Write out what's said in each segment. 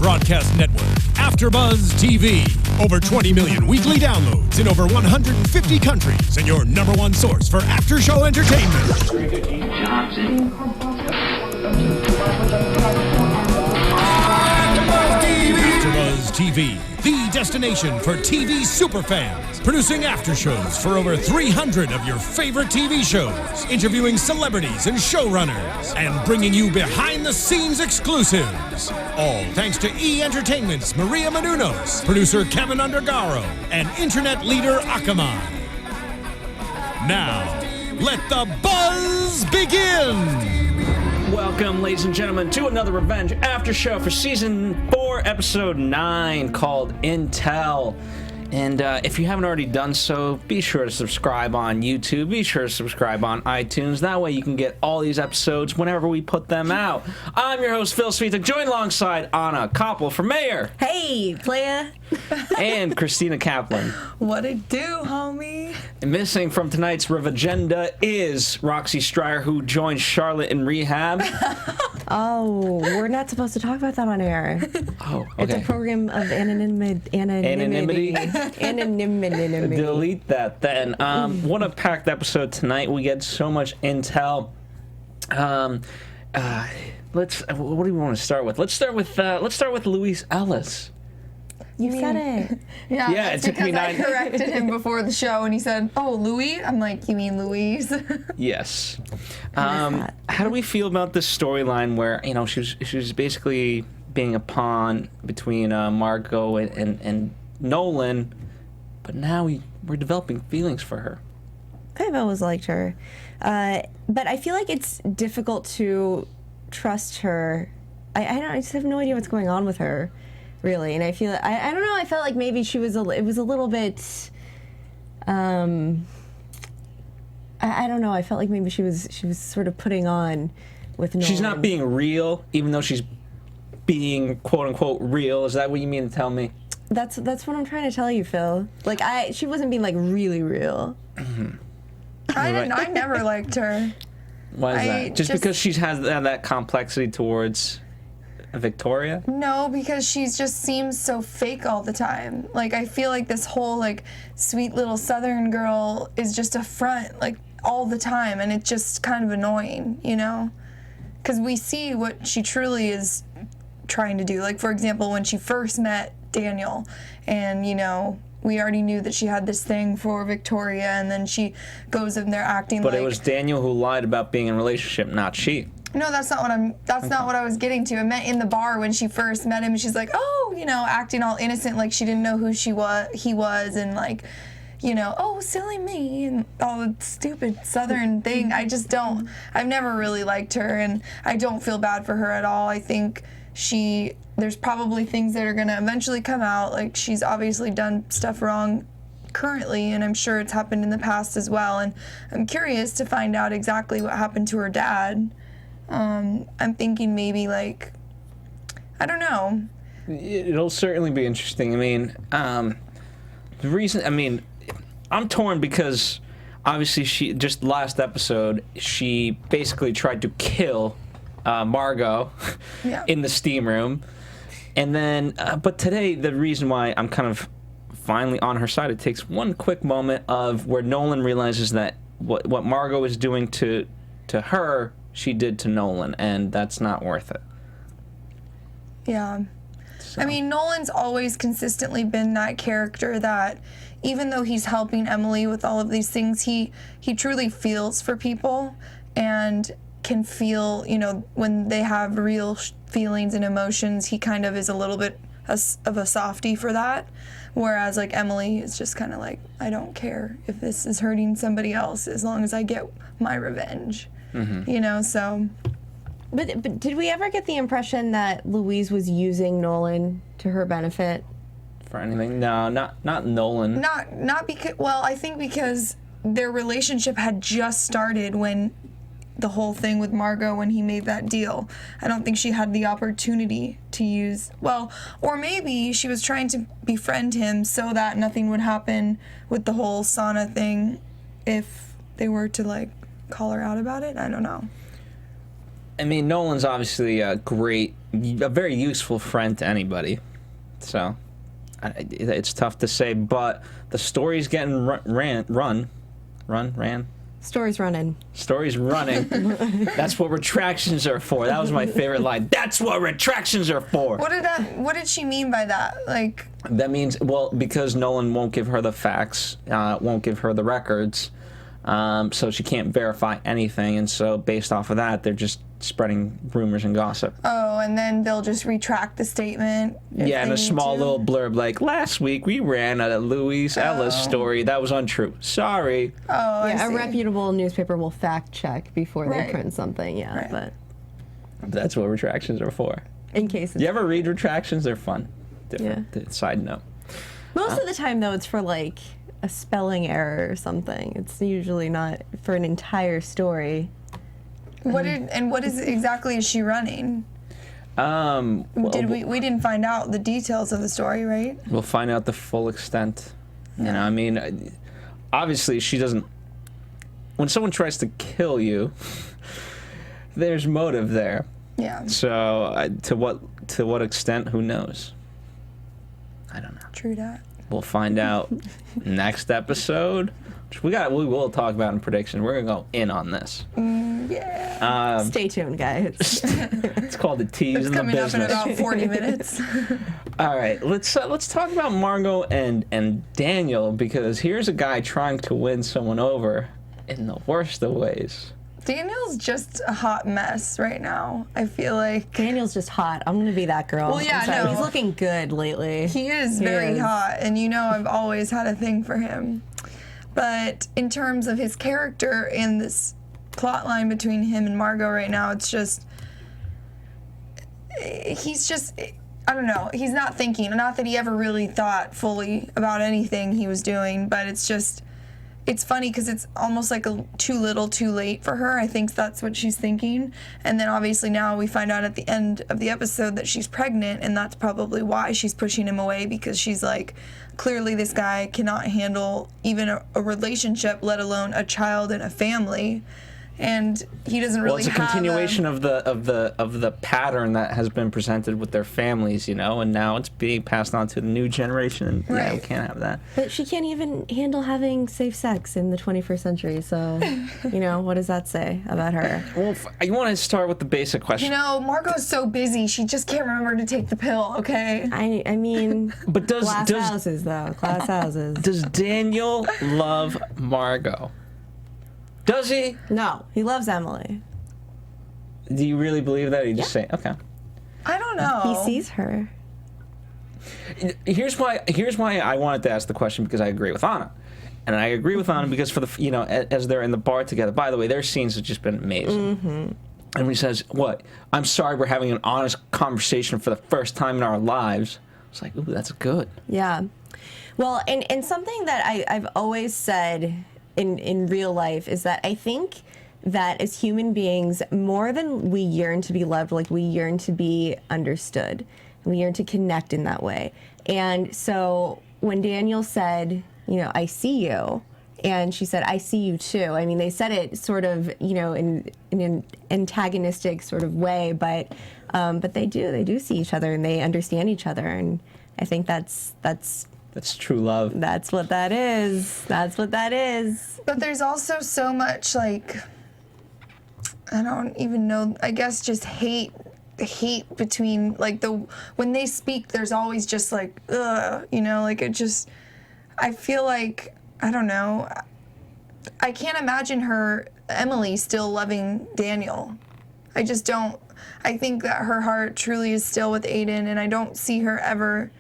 broadcast network, AFTERBUZZ TV. Over 20 million weekly downloads in over 150 countries, and your number one source for after-show entertainment. AFTERBUZZ TV, the destination for TV superfans, producing after shows for over 300 of your favorite TV shows, interviewing celebrities and showrunners, and bringing you behind-the-scenes exclusives. All thanks to E! Entertainment's Maria Menounos, producer Kevin Undergaro, and internet leader Akamai. Now, let the buzz begin! Welcome, ladies and gentlemen, to another Revenge After Show for Season 4, Episode 9, called Intel. And if you haven't already done so, be sure to subscribe on YouTube. Be sure to subscribe on iTunes. That way you can get all these episodes whenever we put them out. I'm your host, Phil Svitek, joined alongside Anna Koppel for Mayor. Hey, playa. And Christina Kaplan. What it do, homie? And missing from tonight's Revagenda is Roxy Stryer, who joined Charlotte in rehab. Oh, we're not supposed to talk about that on air. Oh, okay. It's a program of anonymity. Anonymity? Anonymity. Delete that then. What a packed episode tonight. We get so much intel. What do we want to start with? Let's start with Louise Ellis. You said it. Yeah, it took me I corrected him before the show, and he said, "Oh, Louis." I'm like, "You mean Louise?" Yes. How do we feel about this storyline where she was basically being a pawn between Margot and Nolan, but now we're developing feelings for her. I've always liked her, but I feel like it's difficult to trust her. I just have no idea what's going on with her, really. And I feel I don't know. I felt like maybe it was a little bit. I don't know. I felt like maybe she was sort of putting on with Nolan. She's not being real, even though she's being quote unquote real. Is that what you mean to tell me? That's what I'm trying to tell you, Phil. Like she wasn't being like really real. Mm-hmm. I never liked her. Why is that? Just because she has that complexity towards Victoria? No, because she just seems so fake all the time. Like, I feel like this whole like sweet little Southern girl is just a front, like all the time, and it's just kind of annoying, because we see what she truly is trying to do. Like, for example, when she first met Daniel, and we already knew that she had this thing for Victoria, and then she goes in there acting but it was Daniel who lied about being in a relationship, not she. No, that's not what I was getting to. I meant in the bar when she first met him, she's like, oh, acting all innocent, like she didn't know who he was, and like, oh, silly me, and all the stupid Southern thing. I've never really liked her, and I don't feel bad for her at all. I think there's probably things that are going to eventually come out. Like, she's obviously done stuff wrong currently, and I'm sure it's happened in the past as well. And I'm curious to find out exactly what happened to her dad. I'm thinking maybe, like, I don't know. It'll certainly be interesting. I mean, I'm torn because obviously she, just last episode, she basically tried to kill Margot in the steam room. And then, but today, the reason why I'm kind of finally on her side, it takes one quick moment of where Nolan realizes that what Margot is doing to her, she did to Nolan, and that's not worth it. Yeah. So. I mean, Nolan's always consistently been that character that even though he's helping Emily with all of these things, he truly feels for people and can feel, when they have real feelings and emotions, he kind of is a little bit of a softie for that. Whereas, like, Emily is just kind of like, I don't care if this is hurting somebody else as long as I get my revenge. Mm-hmm. So. But did we ever get the impression that Louise was using Nolan to her benefit? For anything? No, not Nolan. Not because, well, I think because their relationship had just started when the whole thing with Margot, when he made that deal. I don't think she had the opportunity to use, or maybe she was trying to befriend him so that nothing would happen with the whole sauna thing if they were to, like, call her out about it. I don't know. I mean, Nolan's obviously a very useful friend to anybody. So, it's tough to say, but the story's getting ran. Story's running. Story's running. That's what retractions are for. That was my favorite line. That's what retractions are for. What did she mean by that? Like, that means, well, because Nolan won't give her the facts, won't give her the records, so she can't verify anything, and so based off of that, they're just spreading rumors and gossip. Oh, and then they'll just retract the statement. Yeah, and a small little blurb like, last week we ran a Louise Ellis story. That was untrue. Sorry. Oh, Yeah, I a see. reputable newspaper will fact check before they Right. print something. Yeah, Right. but That's what retractions are for. in case it's You ever read retractions? They're fun. Different. Side note. most of the time though, it's for like a spelling error or something. It's usually not for an entire story. What exactly is she running? Well, We didn't find out the details of the story, right? We'll find out the full extent. You know, I mean, obviously she doesn't. When someone tries to kill you, there's motive there. Yeah. So to what extent? Who knows? I don't know. True that. We'll find out next episode. We will talk about in prediction. We're gonna go in on this. Yeah. Stay tuned, guys. It's called the tease It's in the coming up in business. about 40 minutes. All right, let's talk about Margot and Daniel, because here's a guy trying to win someone over in the worst of ways. Daniel's just a hot mess right now. I feel like Daniel's just hot. I'm gonna be that girl. Well, yeah, I'm sorry. no. He's looking good lately. he is very is. hot, and you know I've always had a thing for him. But in terms of his character and this plot line between him and Margot right now, it's just he's just, I don't know, he's not thinking. Not that he ever really thought fully about anything he was doing, but it's just, it's funny because it's almost like a too little too late for her. I think that's what she's thinking. And then obviously now we find out at the end of the episode that she's pregnant, and that's probably why she's pushing him away, because she's like, clearly this guy cannot handle even a relationship, let alone a child and a family. And he doesn't really Well, it's a have continuation of the pattern that has been presented with their families, you know, and now it's being passed on to the new generation, and yeah, we Right. can't have that. But she can't even handle having safe sex in the 21st century. So, you know, what does that say about her? Well, you want to start with the basic question. You know, Margot's so busy, she just can't remember to take the pill, okay? I mean, But glass houses though, glass houses. does Daniel love Margot? Does he? No, he loves Emily. Do you really believe that? Or you just say, okay. I don't know. He sees her. Here's why I wanted to ask the question, because I agree with Anna. And I agree with Anna because for the, you know, as they're in the bar together, by the way, their scenes have just been amazing. And when he says, what? I'm sorry, we're having an honest conversation for the first time in our lives. It's like, ooh, that's good. Yeah. Well, and something that I've always said in real life is that I think that as human beings, more than we yearn to be loved, like we yearn to be understood. We yearn to connect in that way. And so when Daniel said, you know, I see you, and she said, I see you too. I mean, they said it sort of, you know, in an antagonistic sort of way, but they do see each other and they understand each other. And I think that's true love. That's what that is. That's what that is. But there's also so much, like, I don't even know, I guess just hate between, like, when they speak, there's always just like, ugh, you know, like, it just, I feel like, I don't know, I can't imagine Emily still loving Daniel. I just don't. I think that her heart truly is still with Aiden, and I don't see her ever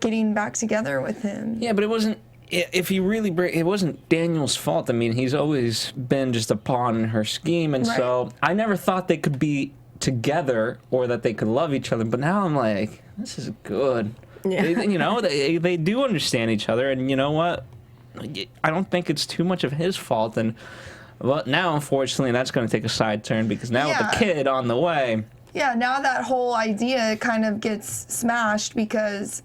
getting back together with him. Yeah, but it wasn't. If he really, it wasn't Daniel's fault. I mean, he's always been just a pawn in her scheme, and so I never thought they could be together or that they could love each other. But now I'm like, this is good. Yeah. You know, they do understand each other, and you know what? I don't think it's too much of his fault. And well, now unfortunately, that's going to take a side turn because now with the kid on the way. Yeah, now that whole idea kind of gets smashed because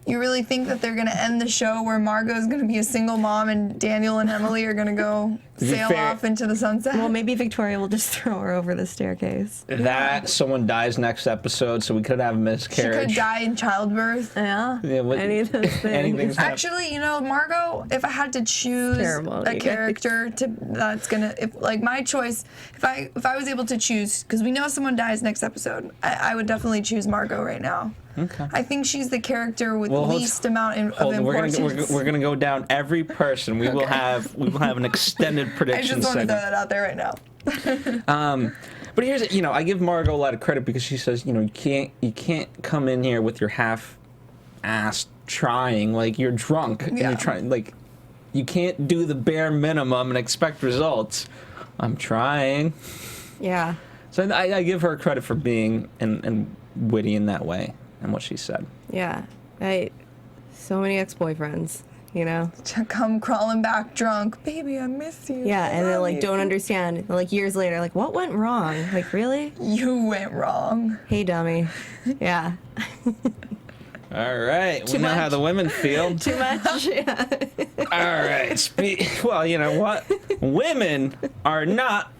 You really think that they're going to end the show where Margot's going to be a single mom and Daniel and Emily are going to go sail off into the sunset? Well, maybe Victoria will just throw her over the staircase. That someone dies next episode, so we could have a miscarriage. She could die in childbirth. Yeah. Any of those things. Anything's Actually, you know, Margot, if I had to choose a character that's going to, like my choice, if I was able to choose, because we know someone dies next episode, I would definitely choose Margot right now. Okay. I think she's the character with least amount of importance. We're gonna go down every person. We will have an extended prediction I just want to segment. throw that out there right now. But here's I give Margot a lot of credit because she says you can't come in here with your half-assed trying like you're drunk and you're trying like you can't do the bare minimum and expect results. I'm trying. Yeah. So I give her credit for being and witty in that way. And what she said. Yeah. So many ex-boyfriends, you know? To come crawling back drunk. Baby, I miss you. Yeah, and they like don't understand. And, like years later, like, what went wrong? Like, really? You went wrong. Hey, dummy. Yeah. All right. We know how the women feel. Too much? Yeah. All right. Well, you know what? Women are not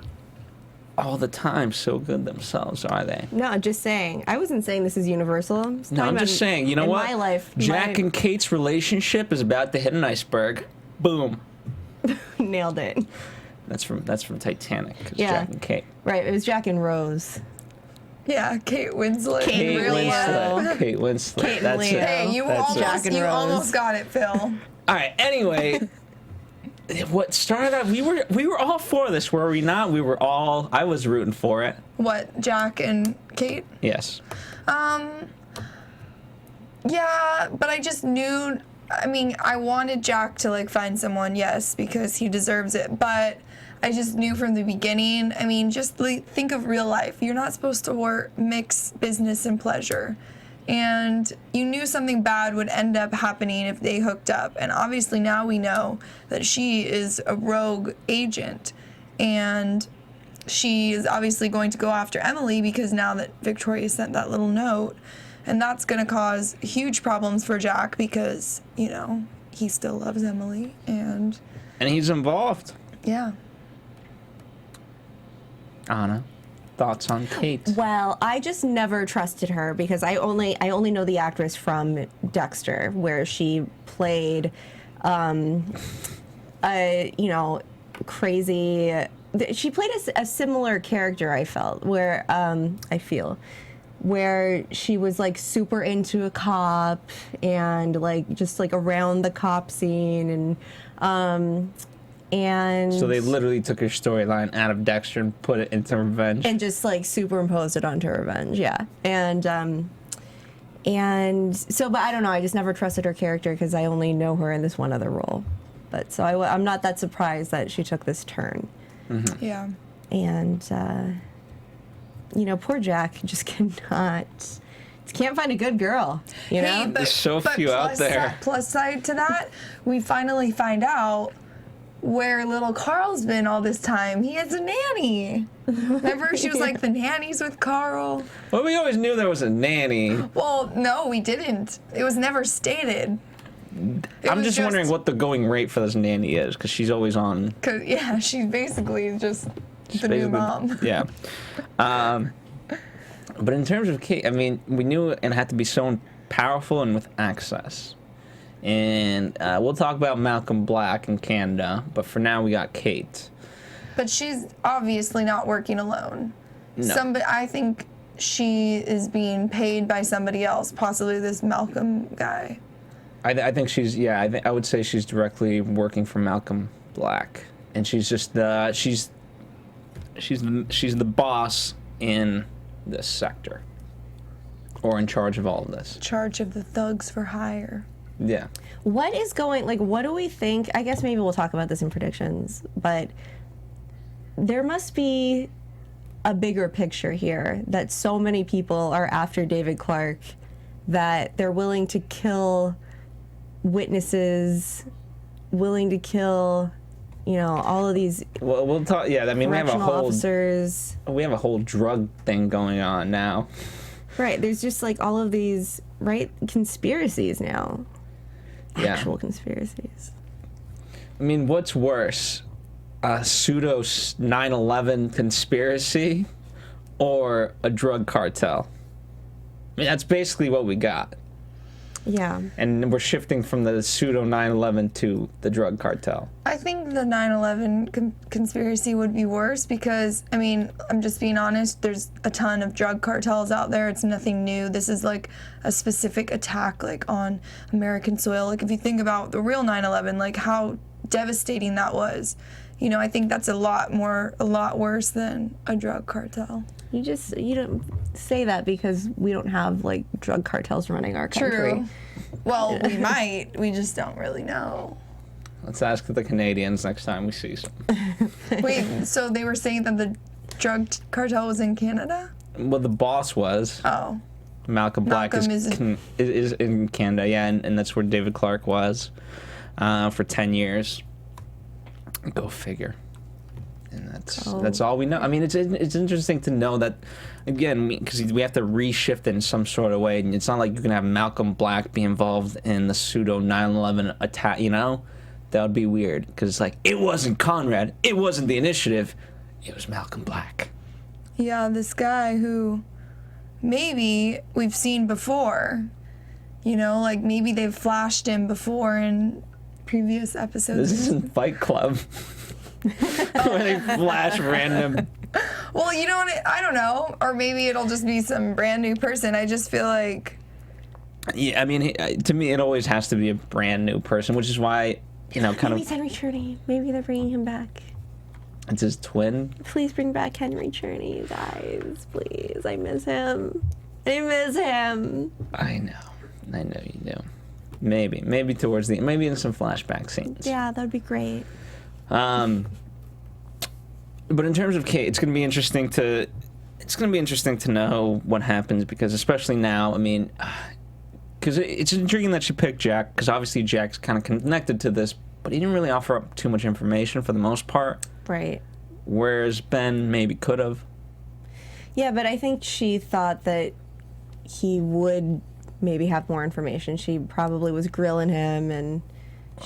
all the time so good themselves, are they? No, just saying. I wasn't saying this is universal. I'm just saying, you know what? In my life, Jack and Kate's relationship is about to hit an iceberg. Boom. Nailed it. That's from Titanic. Yeah. Jack and Kate. Right, it was Jack and Rose. Yeah, Kate Winslet. Kate Winslet. Kate Winslet. Kate and That's Leo. it. Hey, you Jack and Rose. almost got it, Phil. All right. Anyway, what started out? We were all for this, were we not? I was rooting for it. What, Jack and Kate? Yes. Yeah, but I just knew. I mean, I wanted Jack to like find someone, yes, because he deserves it. But I just knew from the beginning. I mean, just think of real life. You're not supposed to mix business and pleasure. And you knew something bad would end up happening if they hooked up. And obviously now we know that she is a rogue agent. And she is obviously going to go after Emily because now that Victoria sent that little note. And that's going to cause huge problems for Jack because, you know, he still loves Emily. And he's involved. Yeah. Anna, thoughts on Kate? Well, I just never trusted her because I only know the actress from Dexter, where she played, crazy. She played a similar character. I felt where she was like super into a cop and like just like around the cop scene and So they literally took her storyline out of Dexter and put it into Revenge. And just like superimposed it onto Revenge, yeah. And so, but I don't know, I just never trusted her character because I only know her in this one other role. But so I'm not that surprised that she took this turn. Mm-hmm. Yeah. And, poor Jack just can't find a good girl, you know? Hey, There's so few out there. Plus side to that, we finally find out where little Carl's been all this time. He has a nanny. Remember, she was like the nannies with Carl. Well, we always knew there was a nanny. Well, no, we didn't. It was never stated. I'm just wondering what the going rate for this nanny is, because she's always on. Cause yeah, she's basically just the new mom. Yeah. But in terms of Kate, I mean, we knew it had to be someone powerful and with access. And we'll talk about Malcolm Black in Canada, but for now we got Kate. But she's obviously not working alone. No. I think she is being paid by somebody else, possibly this Malcolm guy. I think she's, I would say she's directly working for Malcolm Black, and she's just she's the boss in this sector, or in charge of all of this. Charge of the thugs for hire. Yeah. What do we think? I guess maybe we'll talk about this in predictions, but there must be a bigger picture here that so many people are after David Clark that they're willing to kill witnesses, willing to kill, all of these. Well, we'll talk. Yeah, I mean, correctional officers. We have a whole drug thing going on now. Right. There's just like all of these conspiracies now. Yeah. Actual conspiracies. I mean, what's worse, a pseudo 9/11 conspiracy or a drug cartel? I mean, that's basically what we got. Yeah. And we're shifting from the pseudo 9/11 to the drug cartel. I think the 9/11 conspiracy would be worse because, I mean, I'm just being honest, there's a ton of drug cartels out there. It's nothing new. This is like a specific attack like on American soil. Like if you think about the real 9/11, like how devastating that was. You know, I think that's a lot worse than a drug cartel. You don't say that because we don't have like drug cartels running our country. True. Well, we might. We just don't really know. Let's ask the Canadians next time we see some. Wait, so they were saying that the drug cartel was in Canada? Well, the boss was. Oh. Malcolm Black Malcolm is in Canada, yeah, and that's where David Clark was for 10 years. Go figure. And that's all we know. I mean, it's interesting to know that, again, because we have to reshift it in some sort of way. And it's not like you can have Malcolm Black be involved in the pseudo 9/11 attack, you know? That would be weird. Because it's like, it wasn't Conrad. It wasn't the initiative. It was Malcolm Black. Yeah, this guy who maybe we've seen before. You know, like maybe they've flashed him before in previous episodes. This isn't Fight Club. Where they flash random. Well, you know what? I don't know. Or maybe it'll just be some brand new person. I just feel like. Yeah, I mean, to me, it always has to be a brand new person, which is why, you know, kind Maybe it's Henry Cherney. Maybe they're bringing him back. It's his twin. Please bring back Henry Cherney, you guys. Please. I miss him. I miss him. I know you do. Maybe maybe in some flashback scenes. Yeah, that would be great. But in terms of Kate, it's going to be interesting to know what happens, because especially now, I mean, because it's intriguing that she picked Jack, because obviously Jack's kind of connected to this, but he didn't really offer up too much information for the most part. Right. Whereas Ben maybe could have. Yeah, but I think she thought that he would maybe have more information. She probably was grilling him, and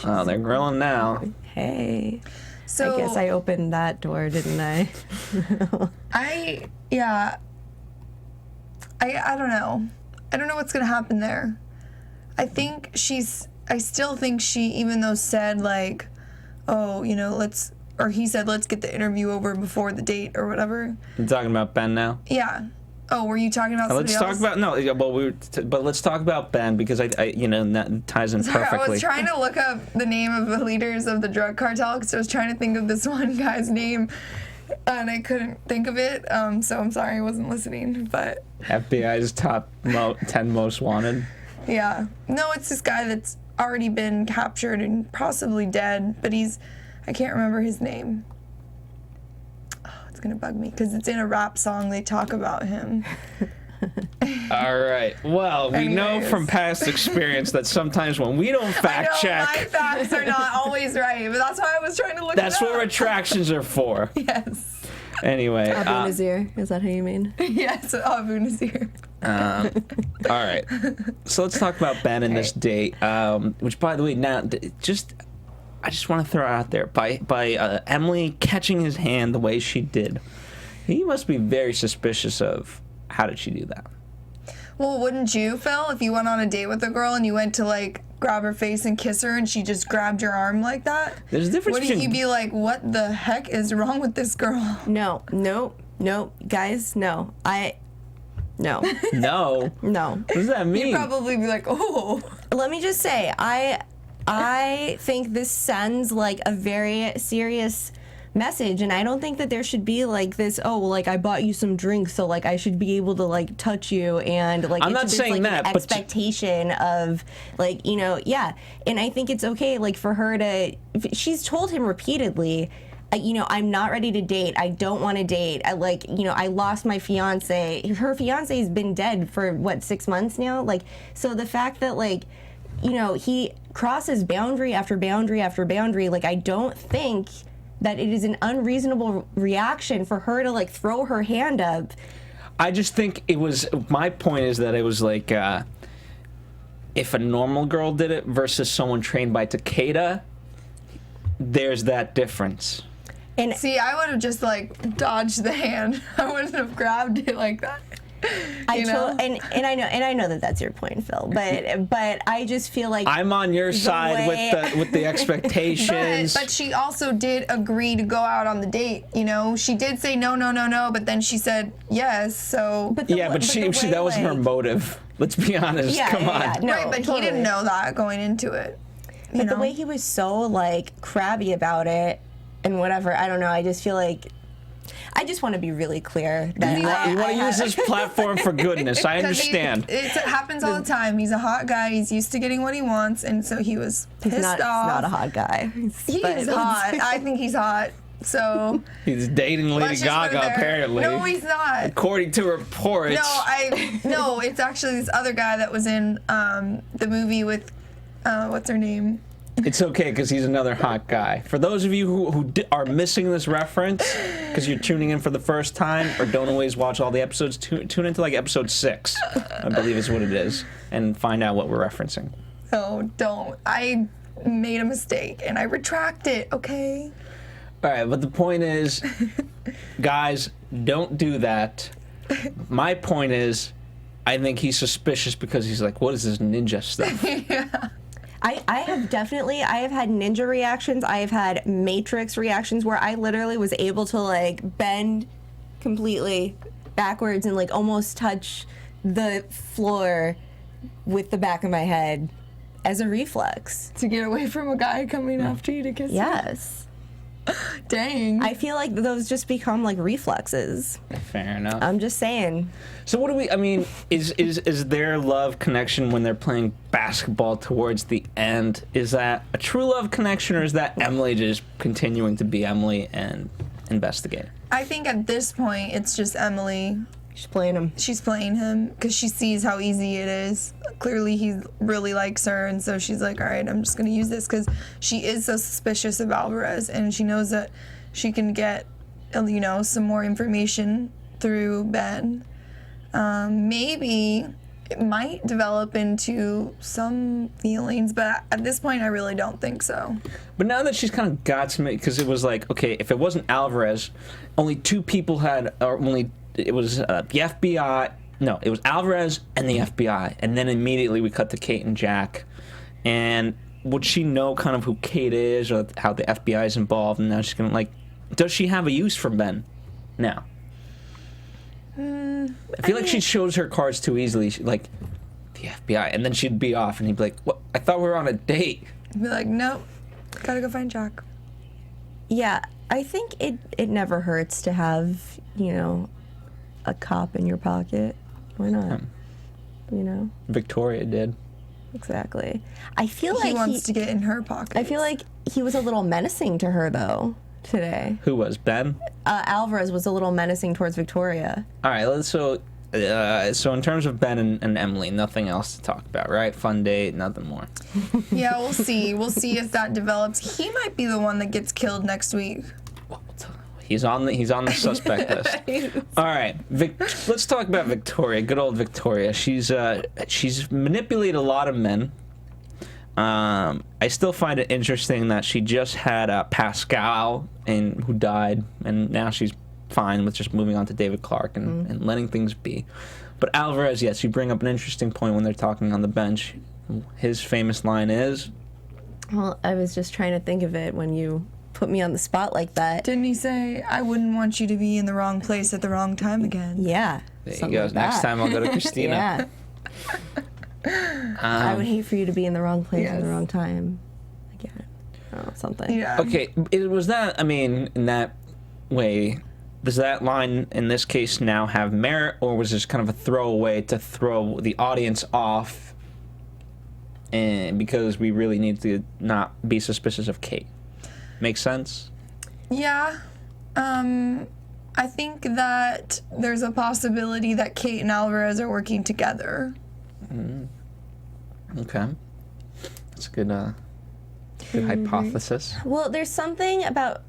Oh, they're grilling now. Hey. So I guess I opened that door, didn't I? I don't know. I don't know what's gonna happen there. I still think she, even though said like, oh, you know, he said let's get the interview over before the date or whatever. You're talking about Ben now? Yeah. Oh, were you talking about somebody else? But let's talk about Ben, because I you know, that ties in perfectly. I was trying to look up the name of the leaders of the drug cartel because I was trying to think of this one guy's name, and I couldn't think of it. So I'm sorry I wasn't listening. But FBI's top 10 most wanted. Yeah. No, it's this guy that's already been captured and possibly dead, but I can't remember his name. It's gonna bug me because it's in a rap song. They talk about him. All right. Well, we know from past experience that sometimes when we don't fact check, my facts are not always right, but that's why I was trying to look. That's what retractions are for. Yes. Anyway. Abu Nazir, is that how you mean? Yes, Abu Nazir. All right. So let's talk about Ben and this date. Which, by the way, now I just want to throw out there, by Emily catching his hand the way she did, he must be very suspicious of how did she do that. Well, wouldn't you, Phil, if you went on a date with a girl and you went to like grab her face and kiss her and she just grabbed your arm like that? There's a difference. Wouldn't you be like, what the heck is wrong with this girl? No, guys, no. No. No. No. What does that mean? You'd probably be like, oh. Let me just say, I think this sends like a very serious message, and I don't think that there should be like this, oh, like I bought you some drinks, so like I should be able to like touch you, and like I'm not saying like, that, an expectation of like, you know, yeah. And I think it's okay like for her to, she's told him repeatedly, you know, I'm not ready to date. I don't want to date. I like, you know, I lost my fiance. Her fiance's been dead for what, 6 months now? Like, so the fact that like, you know, he crosses boundary after boundary after boundary, like I don't think that it is an unreasonable reaction for her to like throw her hand up I just think it was. My point is that it was like if a normal girl did it versus someone trained by Takeda, there's that difference. And see, I would have just like dodged the hand. I wouldn't have grabbed it like that. And I know that that's your point, Phil. But I just feel like I'm on your side with the expectations. But she also did agree to go out on the date. You know, she did say no, but then she said yes. So but that wasn't her motive. Let's be honest. Yeah, Come on. Yeah, no, right, but totally. he didn't know that going into it. But the way he was so like crabby about it and whatever, I don't know. I just feel like. I just want to be really clear that you want to use this platform for goodness. I understand. It happens all the time. He's a hot guy. He's used to getting what he wants, and so he was pissed off. He's not a hot guy. He is hot. I think he's hot. So he's dating Lady Gaga apparently. No, he's not. According to reports. No, it's actually this other guy that was in the movie with what's her name? It's okay because he's another hot guy. For those of you who are missing this reference because you're tuning in for the first time or don't always watch all the episodes, tune into like episode 6, I believe is what it is, and find out what we're referencing. No, don't. I made a mistake and I retract it, okay? All right, but the point is, guys, don't do that. My point is, I think he's suspicious because he's like, what is this ninja stuff? Yeah. I have had ninja reactions. I have had Matrix reactions where I literally was able to like bend completely backwards and like almost touch the floor with the back of my head as a reflex. To get away from a guy coming after you to kiss Yes. Dang. I feel like those just become like reflexes. Fair enough. I'm just saying. So what do we? I mean, is their love connection when they're playing basketball towards the end? Is that a true love connection, or is that Emily just continuing to be Emily and investigate? I think at this point it's just Emily. She's playing him. She's playing him because she sees how easy it is. Clearly he really likes her, and so she's like, all right, I'm just going to use this because she is so suspicious of Alvarez, and she knows that she can get, you know, some more information through Ben. Maybe it might develop into some feelings, but at this point I really don't think so. But now that she's kind of got to me, because it was like, okay, if it wasn't Alvarez, only 2 people had, or only, it was the FBI. No, it was Alvarez and the FBI. And then immediately we cut to Kate and Jack. And would she know kind of who Kate is or how the FBI is involved? And now she's going to, like, does she have a use for Ben now? I feel like she shows her cards too easily. Like, the FBI. And then she'd be off and he'd be like, what? I thought we were on a date. I'd be like, nope, gotta go find Jack. Yeah, I think it never hurts to have, you know, a cop in your pocket. Why not? You know? Victoria did. Exactly. I feel like he wants to get in her pocket. I feel like he was a little menacing to her, though, today. Who was? Ben? Alvarez was a little menacing towards Victoria. All right, so in terms of Ben and Emily, nothing else to talk about, right? Fun date, nothing more. Yeah, we'll see. We'll see if that develops. He might be the one that gets killed next week. He's on the suspect list. All right, let's talk about Victoria. Good old Victoria. She's manipulated a lot of men. I still find it interesting that she just had Pascal who died, and now she's fine with just moving on to David Clark and letting things be. But Alvarez, yes, you bring up an interesting point when they're talking on the bench. His famous line is, well, I was just trying to think of it when you put me on the spot like that. Didn't he say, I wouldn't want you to be in the wrong place at the wrong time again? Yeah. There you go. Like next time I'll go to Christina. Yeah. I would hate for you to be in the wrong place at the wrong time again. Oh, something. Yeah. Okay, was that, I mean, in that way, does that line in this case now have merit, or was this kind of a throwaway to throw the audience off and because we really need to not be suspicious of Kate? Makes sense? Yeah. I think that there's a possibility that Kate and Alvarez are working together. Okay. That's a good Good hypothesis. Well, there's something about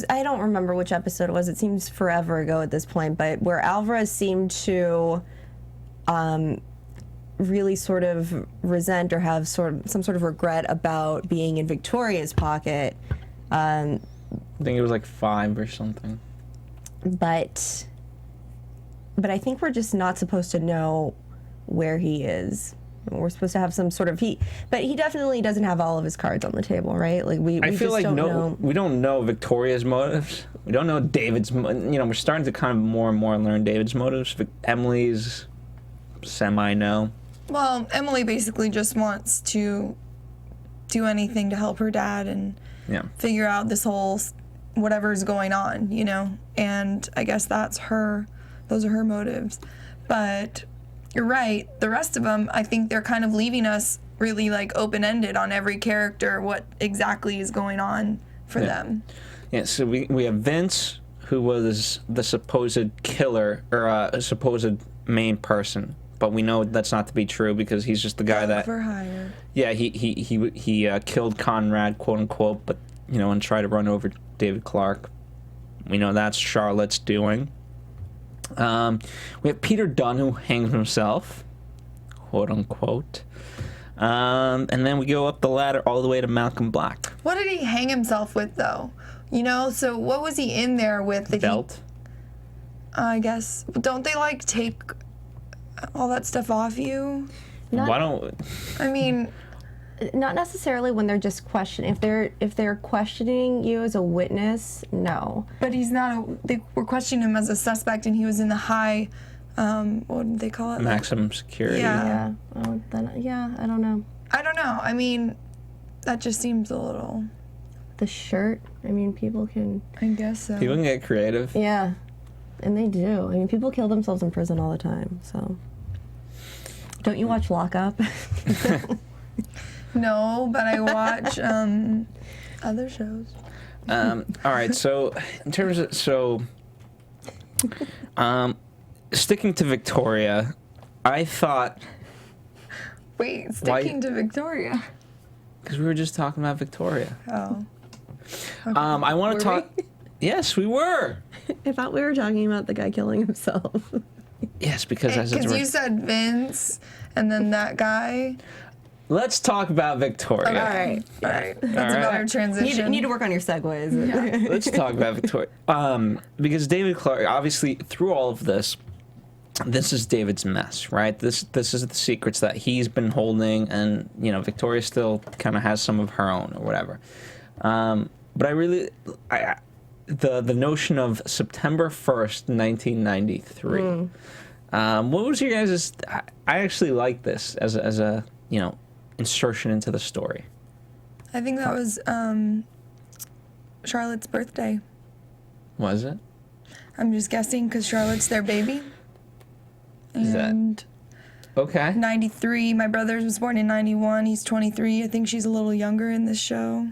I don't remember which episode it was. It seems forever ago at this point, but where Alvarez seemed to really sort of resent or have some sort of regret about being in Victoria's pocket. I think it was like 5 or something. But I think we're just not supposed to know where he is. We're supposed to have some sort of but he definitely doesn't have all of his cards on the table, right? Like we I feel just like don't know. we don't know Victoria's motives. We don't know David's. We're starting to kind of more and more learn David's motives. Emily's semi-know. Well, Emily basically just wants to do anything to help her dad and figure out this whole whatever's going on, and I guess those are her motives. But you're right, the rest of them, I think they're kind of leaving us really like open-ended on every character, what exactly is going on for them. Yeah, so we have Vince, who was the supposed killer or a supposed main person, but we know that's not to be true because he's just the guy that for hire. Yeah, he killed Conrad, quote unquote, but and tried to run over David Clark. We know that's Charlotte's doing. We have Peter Dunn, who hangs himself, quote unquote. And then we go up the ladder all the way to Malcolm Black. What did he hang himself with, though? So what was he in there with? Belt? I guess. Don't they, like, take all that stuff off you? Why don't... I mean... Not necessarily when they're just questioning. If they're questioning you as a witness, no. But he's not. They were questioning him as a suspect, and he was in the high. What did they call it? Maximum security. Yeah. Oh, then, I don't know. I don't know. I mean, that just seems a little. The shirt. I mean, people can. I guess so. People can get creative. Yeah, and they do. I mean, people kill themselves in prison all the time. So, don't you watch Lock Up? No, but I watch other shows. All right, so in terms of sticking to Victoria, I thought. Wait, sticking to Victoria. Because we were just talking about Victoria. Oh. Okay. I want to talk. Yes, we were. I thought we were talking about the guy killing himself. Yes, because you said Vince, and then that guy. Let's talk about Victoria. Okay. All right. That's a better transition. You need to work on your segues. Yeah. Let's talk about Victoria. Because David Clark, obviously, through all of this is David's mess, right? This is the secrets that he's been holding, and Victoria still kind of has some of her own or whatever. But the notion of September 1st, 1993. What was your guys'? I actually like this as a insertion into the story. I think that was Charlotte's birthday. Was it? I'm just guessing because Charlotte's their baby. Is that okay? 93. My brother was born in 91. He's 23. I think she's a little younger in this show.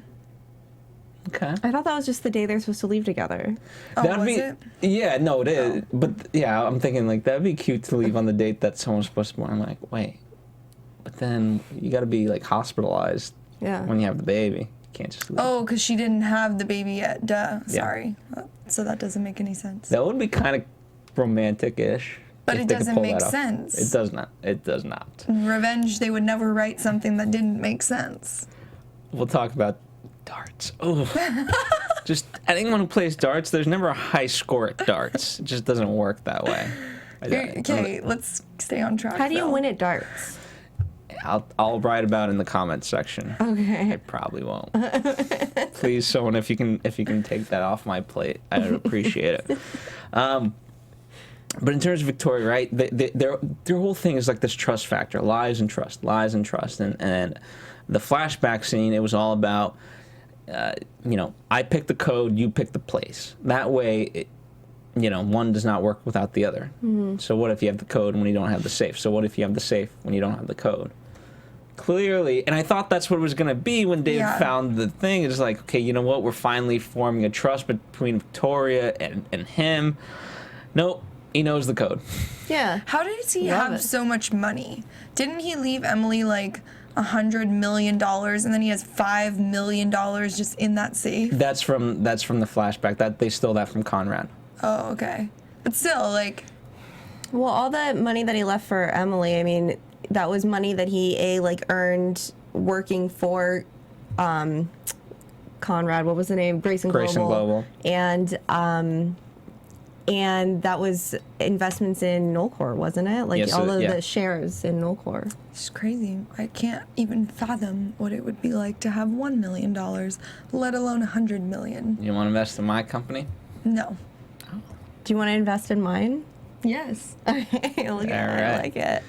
Okay. I thought that was just the day they're supposed to leave together. Oh, was it? Yeah, no, it is. But yeah, I'm thinking like that'd be cute to leave on the date that someone's supposed to be born. I'm like, wait. But then you got to be like hospitalized when you have the baby. You can't just leave. Oh, because she didn't have the baby yet. Duh. Sorry. So that doesn't make any sense. That would be kind of romantic-ish. But it doesn't make sense. It does not. It does not. In Revenge, they would never write something that didn't make sense. We'll talk about darts. Oh. Just anyone who plays darts, there's never a high score at darts. It just doesn't work that way. Okay, let's stay on track. How do you win at darts? I'll write about it in the comments section. Okay. I probably won't. Please, someone, if you can take that off my plate, I would appreciate it. But in terms of Victoria, right, their whole thing is like this trust factor, lies and trust, and the flashback scene, it was all about, I pick the code, you pick the place. That way, one does not work without the other. Mm-hmm. So what if you have the code when you don't have the safe? So what if you have the safe when you don't have the code? Clearly, and I thought that's what it was going to be when David found the thing. It's like, okay, you know what? We're finally forming a trust between Victoria and him. Nope, he knows the code. Yeah. How did he have so much money? Didn't he leave Emily like $100 million, and then he has $5 million just in that safe. That's from the flashback. That they stole that from Conrad. Oh, okay. But still, like... Well, all the money that he left for Emily, I mean, that was money that he, earned working for Conrad, what was the name? Grayson Global. And that was investments in Nullcore, wasn't it? Like yes, all of the shares in Nullcore. It's crazy. I can't even fathom what it would be like to have $1 million, let alone $100 million. You want to invest in my company? No. Oh. Do you want to invest in mine? Yes. Okay, look at it. I like it.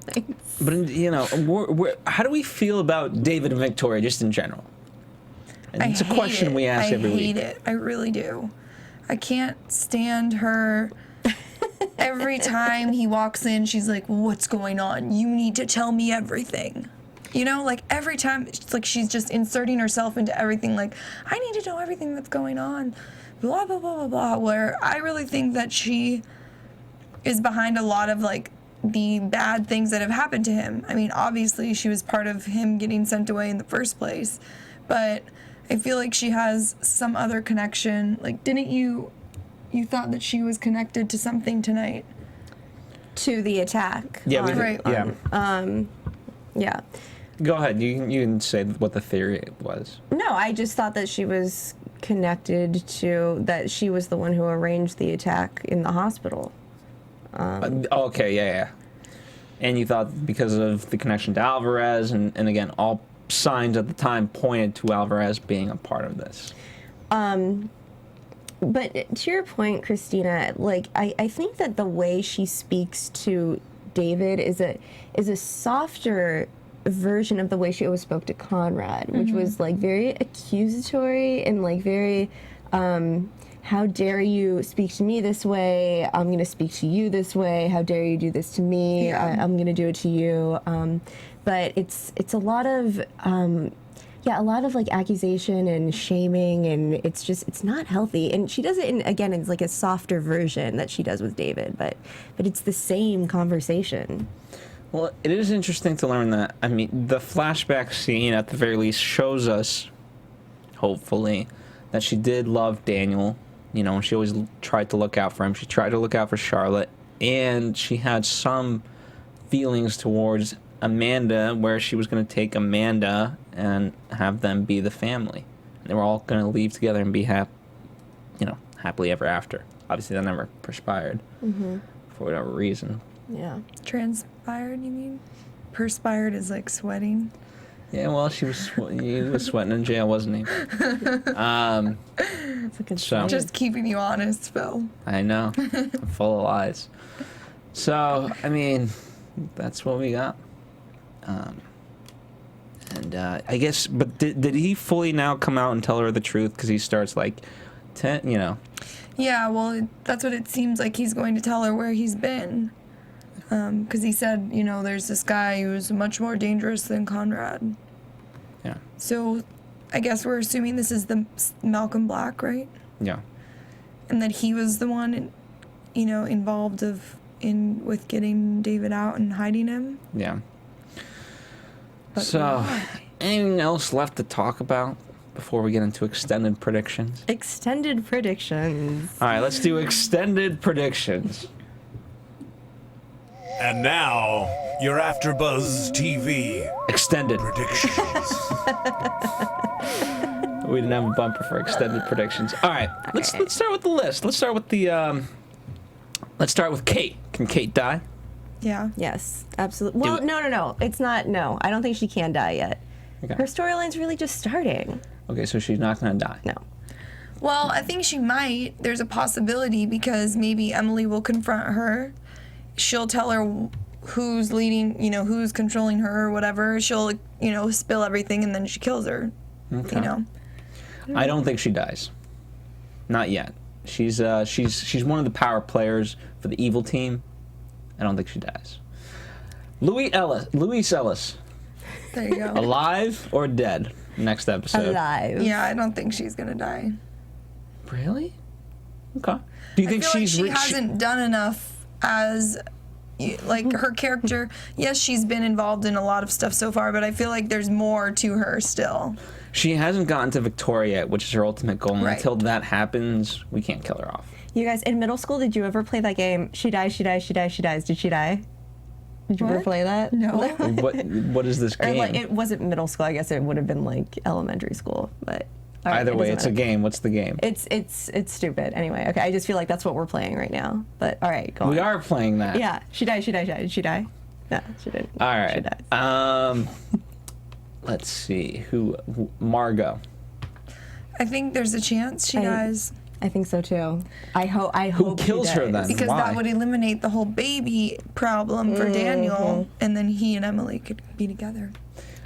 Thanks. But, you know, how do we feel about David and Victoria just in general? And it's a question we ask every week. I hate it. I really do. I can't stand her. Every time he walks in, she's like, what's going on? You need to tell me everything. You know, like every time, it's like she's just inserting herself into everything. Like, I need to know everything that's going on. Blah, blah, blah, blah, blah. Where I really think that she is behind a lot of, like, the bad things that have happened to him. I mean, obviously, she was part of him getting sent away in the first place. But I feel like she has some other connection. Like, didn't you thought that she was connected to something tonight? To the attack. Yeah, right. Yeah. Go ahead. You can say what the theory was. No, I just thought that she was connected to, that she was the one who arranged the attack in the hospital. Okay, yeah. And you thought because of the connection to Alvarez, and again, all signs at the time pointed to Alvarez being a part of this. But to your point, Christina, like I think that the way she speaks to David is a softer version of the way she always spoke to Conrad, which was like very accusatory and like very how dare you speak to me this way? I'm going to speak to you this way. How dare you do this to me? Yeah. I'm going to do it to you. But it's a lot of like accusation and shaming, and it's not healthy. And she does it again, it's like a softer version that she does with David, but it's the same conversation. Well, it is interesting to learn that. I mean, the flashback scene at the very least shows us, hopefully, that she did love Daniel. You know, she always tried to look out for him. She tried to look out for Charlotte, and she had some feelings towards Amanda, where she was going to take Amanda and have them be the family. And they were all going to leave together and be happily ever after. Obviously, that never perspired for whatever reason. Yeah. Transpired, you mean? Perspired is like sweating. Yeah, well, he was sweating in jail, wasn't he? That's a good So Just keeping you honest, Phil. I know, I'm full of lies. So I mean, that's what we got. I guess, but did he fully now come out and tell her the truth? Because he starts like, Yeah, well, that's what it seems like he's going to tell her where he's been. Because he said, there's this guy who's much more dangerous than Conrad. Yeah. So I guess we're assuming this is the Malcolm Black, right? Yeah. And that he was the one, involved with getting David out and hiding him. Yeah. But so, why? anything else left to talk about before we get into extended predictions? Extended predictions. All right, let's do extended predictions. And now, your AFTERBUZZ TV Extended. predictions. We didn't have a bumper for extended predictions. All right, let's start with the list. Let's start with let's start with Kate. Can Kate die? Yeah. Yes, absolutely. Well, no. It's not. No, I don't think she can die yet. Okay. Her storyline's really just starting. Okay, so she's not gonna die. No. Well, I think she might. There's a possibility because maybe Emily will confront her. She'll tell her who's leading, who's controlling her or whatever. She'll, spill everything and then she kills her. Okay. I don't think she dies. Not yet. She's one of the power players for the evil team. I don't think she dies. Louise Ellis. There you go. Alive or dead? Next episode. Alive. Yeah, I don't think she's gonna die. Really? Okay. Do you think I feel she's like she hasn't done enough as Like, her character, yes, she's been involved in a lot of stuff so far, but I feel like there's more to her still. She hasn't gotten to Victoria yet, which is her ultimate goal. And Right. until that happens, we can't kill her off. You guys, in middle school, did you ever play that game? She dies, she dies, she dies, she dies. Did she die? Did you ever What? play that? No. What is this Or game? like, it wasn't middle school. I guess it would have been like elementary school. But all right, Either it way, doesn't it's a matter. game. What's the game? It's stupid. Anyway, okay. I just feel like that's what we're playing right now. But all right, go on. We are playing that. Yeah, she died. She died. She died. Did she die? No, she didn't. All She right. dies. Let's see. Margot. I think there's a chance she dies. I think so too. I hope. Who kills her then? Because Why? that would eliminate the whole baby problem for Daniel, and then he and Emily could be together.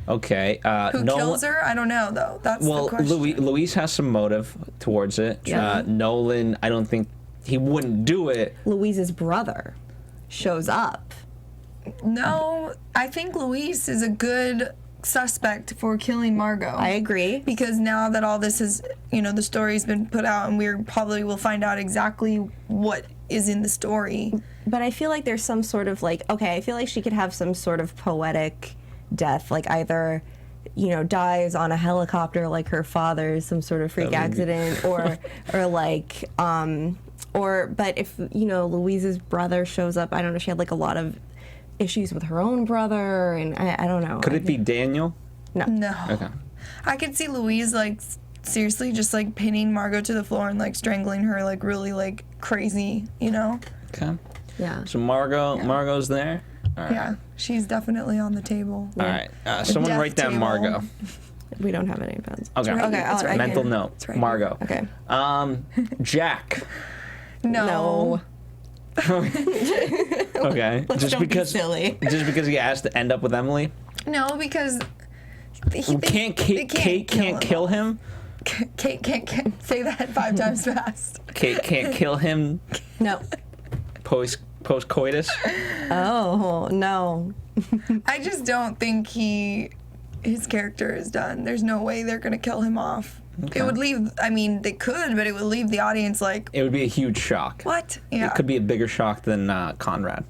Okay. Who kills her? I don't know, though. That's the Well, question. Louise has some motive towards it. Yeah. Nolan, I don't think he wouldn't do it. Louise's brother shows up. No, I think Louise is a good suspect for killing Margot. I agree. Because now that all this is, the story's been put out, and we probably will find out exactly what is in the story. But I feel like there's some sort of I feel like she could have some sort of poetic death, like either, dies on a helicopter like her father, some sort of freak accident, or but if, Louise's brother shows up, I don't know, she had like a lot of issues with her own brother, and I don't know. Could it be Daniel? No. Okay. I could see Louise, seriously just, pinning Margot to the floor and, strangling her, really, crazy, Okay. Yeah. So Margot's there? All right. Yeah, she's definitely on the table. All right. Someone death write down table. Margot. We don't have any pens. Okay. right Okay, here. I'll It's right Mental here. note. It's right Margot. Okay. Jack. No. Okay. Let's don't be silly. Just because he has to end up with Emily? No, because Kate can't kill him? Kate can't say that 5 times fast. Kate can't kill him No. post-coitus? Oh, no. I just don't think his character is done. There's no way they're gonna kill him off. Okay. It would leave. I mean, they could, but it would leave the audience like, It would be a huge shock. what? Yeah. It could be a bigger shock than Conrad.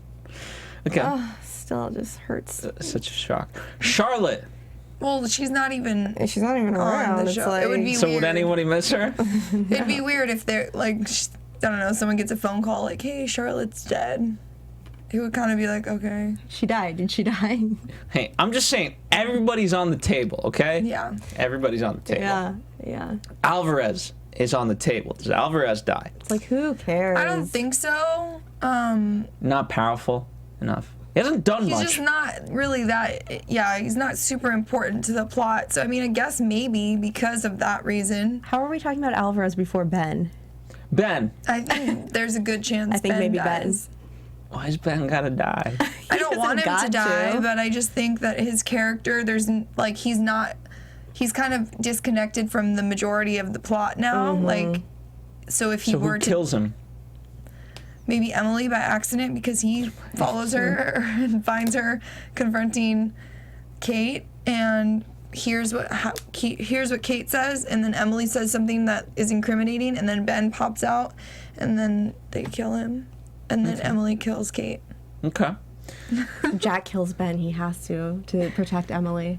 Okay. Still just hurts. Such a shock. Charlotte. Well, she's not even She's not even on around. the It's show. like, It would be So weird. would anybody miss her? It'd be weird if they're I don't know, someone gets a phone call like, hey, Charlotte's dead. It would kind of be like, okay. she died. Did she die? Hey, I'm just saying, everybody's on the table, okay? Yeah. Everybody's on the table. Yeah. Alvarez is on the table. Does Alvarez die? It's like, who cares? I don't think so. Not powerful enough. He hasn't done He's much. just not really that, he's not super important to the plot. So, I mean, I guess maybe because of that reason. How are we talking about Alvarez before Ben? Ben. I think there's a good chance I think Ben maybe dies. Why's Ben gotta die? I don't want him to got die, to. but I just think that his character, he's kind of disconnected from the majority of the plot now. So if he So were who to kills him? maybe Emily by accident because he follows her and finds her confronting Kate and here's what Kate says, and then Emily says something that is incriminating, and then Ben pops out, and then they kill him, and then Emily kills Kate. Okay. Jack kills Ben. He has to protect Emily.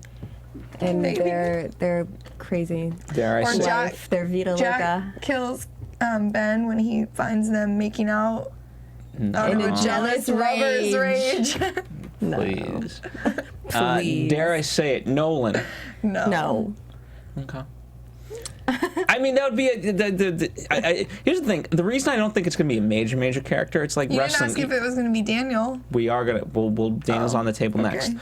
And Maybe. they're crazy. Dare I Or say? Jack- They're Vita Jack Loca. kills Ben when he finds them making out. Out In of a jealous lover's rage. Please. Please. Dare I say it? Nolan. No. Okay. I mean, that would be here's the thing. The reason I don't think it's going to be a major character, it's like You wrestling. didn't ask if it was going to be Daniel. We are gonna. Daniel's on the table okay. next.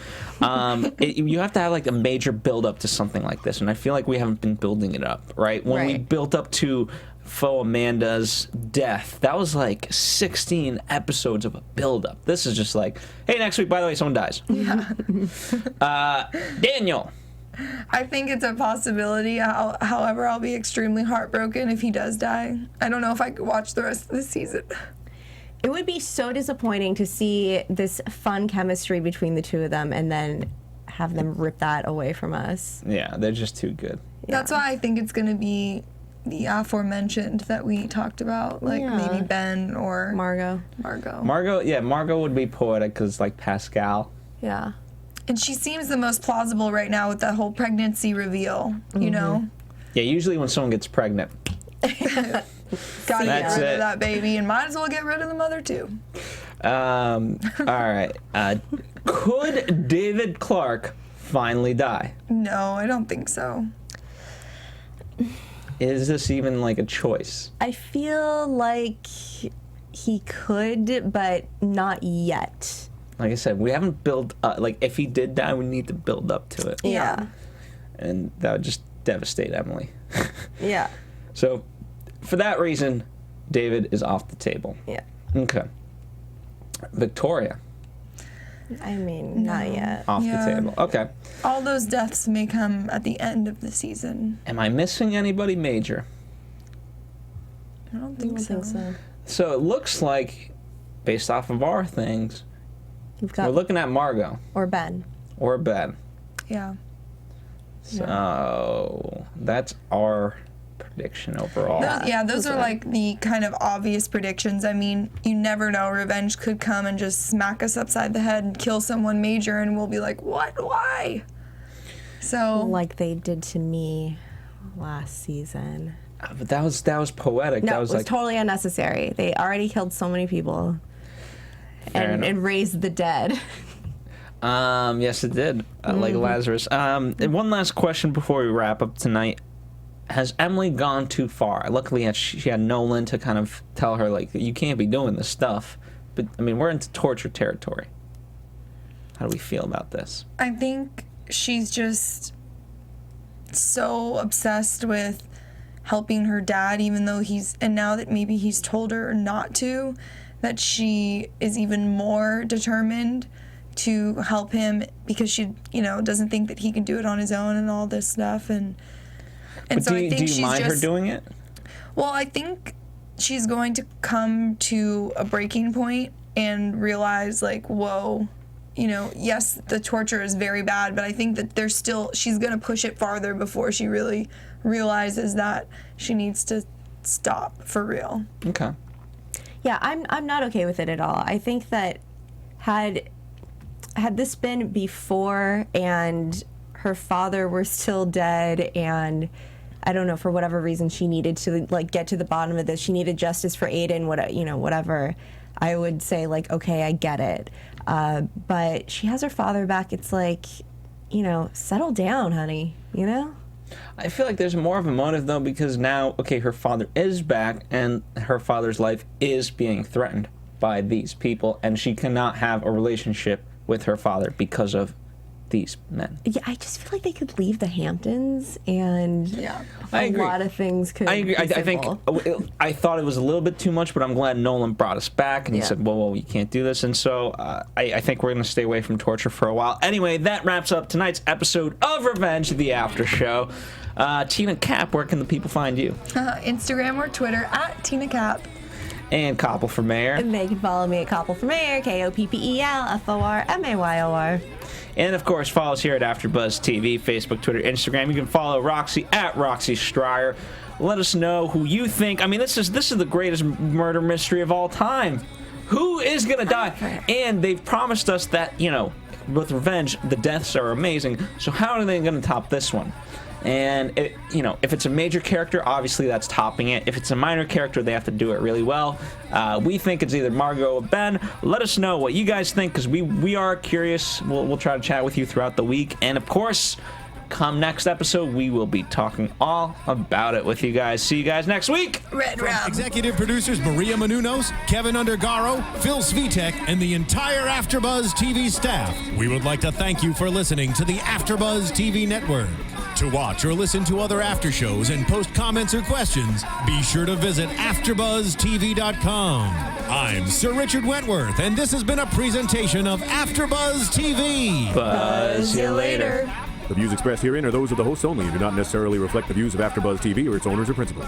You have to have like a major build up to something like this, and I feel like we haven't been building it up. Right when we Right. built up to Faux Amanda's death, that was like 16 episodes of a build up. This is just like, hey, next week, by the way, someone dies. Yeah. Daniel. I think it's a possibility. However, I'll be extremely heartbroken if he does die. I don't know if I could watch the rest of the season. It would be so disappointing to see this fun chemistry between the two of them and then have them rip that away from us. Yeah, they're just too good. That's why I think it's going to be the aforementioned that we talked about, like maybe Ben or Margot. Margot would be poetic because like Pascal. Yeah. And she seems the most plausible right now with that whole pregnancy reveal, you know? Yeah, usually when someone gets pregnant. Gotta get rid of that baby, and might as well get rid of the mother too. All right. Could David Clark finally die? No, I don't think so. Is this even like a choice? I feel like he could, but not yet. Like I said, we haven't built up. Like, if he did die, we need to build up to it. Yeah. And that would just devastate Emily. Yeah. So, for that reason, David is off the table. Yeah. Okay. Victoria. I mean, not yet. Off the table. Okay. All those deaths may come at the end of the season. Am I missing anybody major? I don't think so. So it looks like, based off of our things, We're looking at Margot. Or Ben. Or Ben. Yeah. So that's our prediction overall. Those are like the kind of obvious predictions. I mean, you never know. Revenge could come and just smack us upside the head and kill someone major, and we'll be like, what? Why? So, like they did to me last season. But that was poetic. No, that was it was like totally unnecessary. They already killed so many people and raised the dead. Yes, it did. Like Lazarus. And one last question before we wrap up tonight. Has Emily gone too far? Luckily, she had Nolan to kind of tell her, like, you can't be doing this stuff. But, I mean, we're into torture territory. How do we feel about this? I think she's just so obsessed with helping her dad, even though and now that maybe he's told her not to, that she is even more determined to help him because she, doesn't think that he can do it on his own and all this stuff. And so I think do you mind her doing it? Well, I think she's going to come to a breaking point and realize, like, whoa, yes, the torture is very bad, but I think that she's going to push it farther before she really realizes that she needs to stop for real. Okay. Yeah, I'm not okay with it at all. I think that had this been before and her father were still dead and I don't know, for whatever reason she needed to like get to the bottom of this, she needed justice for Aiden, whatever, I would say, like, okay, I get it. But she has her father back. It's like, settle down, honey, I feel like there's more of a motive, though, because now, okay, her father is back, and her father's life is being threatened by these people, and she cannot have a relationship with her father because of these men. Yeah, I just feel like they could leave the Hamptons, and a lot of things could. I agree. Be I think I thought it was a little bit too much, but I'm glad Nolan brought us back and he said, "Whoa, you can't do this." And so I think we're going to stay away from torture for a while. Anyway, that wraps up tonight's episode of Revenge: The After Show. Tina Cap, where can the people find you? Instagram or Twitter at Tina Cap. And Koppel for Mayor. And they can follow me at Koppel for Mayor, KOPPELFORMAYOR. And, of course, follow us here at AfterBuzz TV, Facebook, Twitter, Instagram. You can follow Roxy at Roxy Stryer. Let us know who you think. I mean, this is the greatest murder mystery of all time. Who is going to die? And they've promised us that, with Revenge, the deaths are amazing. So how are they going to top this one? And, if it's a major character, obviously that's topping it. If it's a minor character, they have to do it really well. We think it's either Margot or Ben. Let us know what you guys think, because we are curious. We'll try to chat with you throughout the week. And, of course, come next episode, we will be talking all about it with you guys. See you guys next week. Red Rum. Executive producers Maria Menounos, Kevin Undergaro, Phil Svitek, and the entire AfterBuzz TV staff. We would like to thank you for listening to the AfterBuzz TV network. To watch or listen to other after shows and post comments or questions, be sure to visit AfterBuzzTV.com. I'm Sir Richard Wentworth, and this has been a presentation of AfterBuzz TV. Buzz you later. The views expressed herein are those of the hosts only and do not necessarily reflect the views of AfterBuzz TV or its owners or principals.